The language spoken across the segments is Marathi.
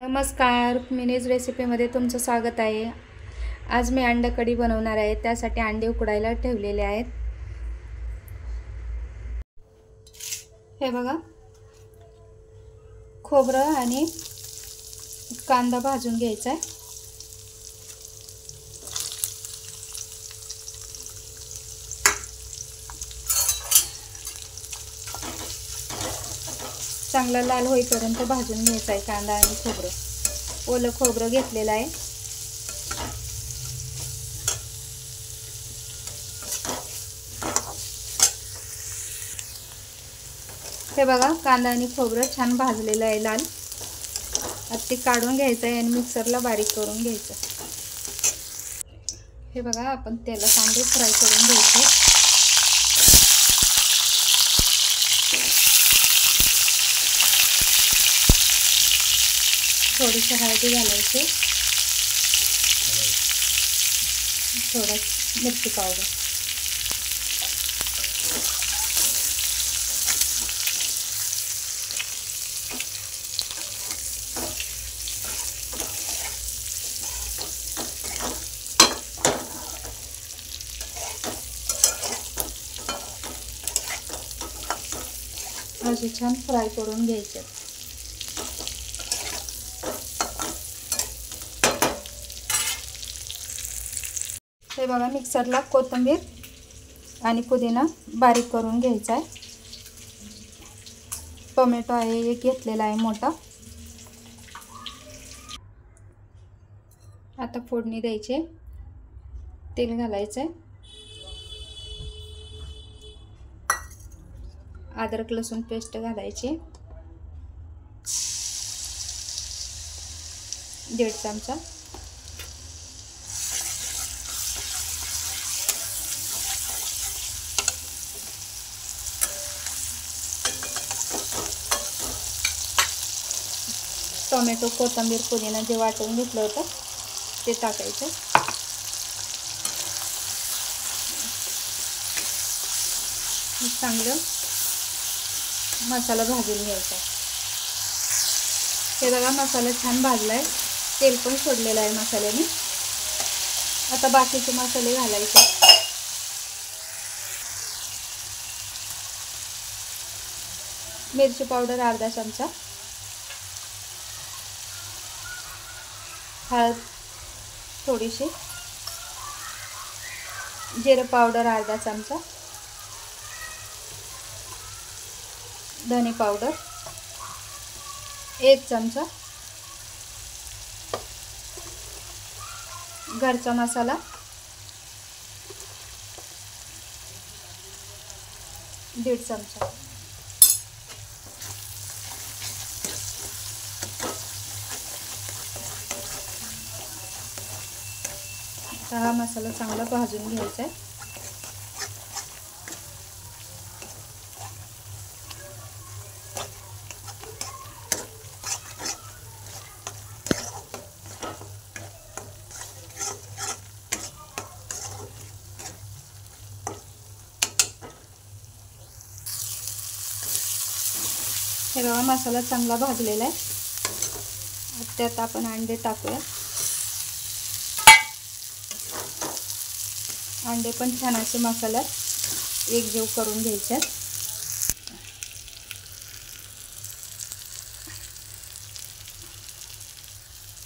नमस्कार, मिनीज रेसिपीमध्ये तुमचं स्वागत आहे। आज मी अंडा कढी बनवणार आहे। त्यासाठी अंडे उकडायला ठेवलेले आहेत। हे बघा, खोबरं आणि कांदा भाजून घ्यायचा आहे। चांगला लाल होईपर्यंत भाजून घ्यायचा आहे कांदा आणि खोबरं। ओलं खोबरं घेतलेलं आहे। हे बघा, कांदा आणि खोबरं छान भाजलेलं आहे लाल। आता ते काढून घ्यायचं आहे आणि मिक्सरला बारीक करून घ्यायचं। हे बघा, आपण तेलात अंडे फ्राय करून घ्यायचे। थोडीशी हळदी घालायची, थोडा मिरची पावडर, असे छान फ्राय करून घ्यायचे। हे बघा, मिक्सरला कोथिंबीर आणि पुदिना बारीक करून घ्यायचा आहे। टोमॅटो आहे एक घेतलेला आहे मोठा। आता फोडणी द्यायची, तेल घालायचं, अद्रक लसूण पेस्ट घालायची, 1.5 चमचा, टोमॅटो कोथिंबीर पुदिना जे वाटून घेतलं होतं ते टाकायचं। चांगलं मसाला भाजून घ्यायचा। हे बघा, मसाला छान भाजलाय, तेल पण सोडलेलं आहे मसाल्याने। आता बाकीचे मसाले घालायचे। मिरची पावडर 1/2 चमचा, हळद थोडीशी, जिरे पावडर 1/2 चमचा, धने पावडर 1 चमचा, घरचा मसाला 1.5 चमचा। हा मसाला चांगला भाजून घ्यायचा आहे। हे बघा, मसाला चांगला भाजलेला आहे। त्यात आपण अंडे टाकूया। अंडे पण छान असे मसाल्यात एकजीव करून घ्यायचे।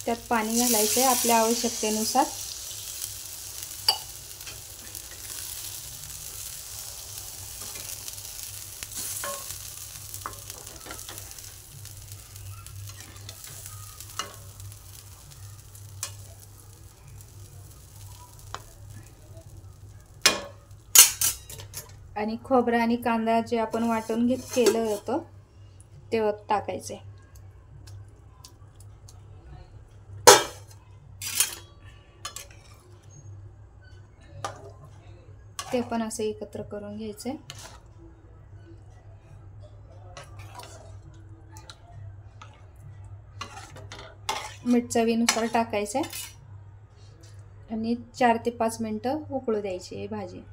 त्यात पाणी घालायचे आपल्या आवश्यकतेनुसार। आणि खोबरं आणि कांदा जे आपण वाटून केलं होतं ते टाकायचे। ते पण असे एकत्र करून घ्यायचे। मीठ चवीनुसार टाकायचे आणि 4 ते 5 मिनिटं उकळू द्यायची ही भाजी।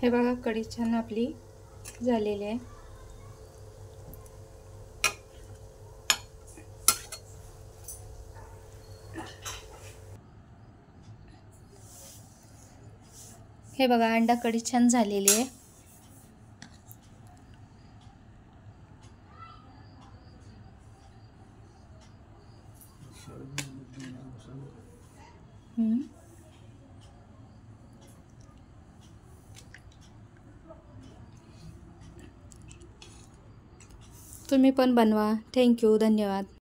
हे बघा कढी छान आपली झालेली आहे. हे बघा अंडा कढी छान झालेली आहे. तुम्ही पण बनवा. थँक्यू. धन्यवाद.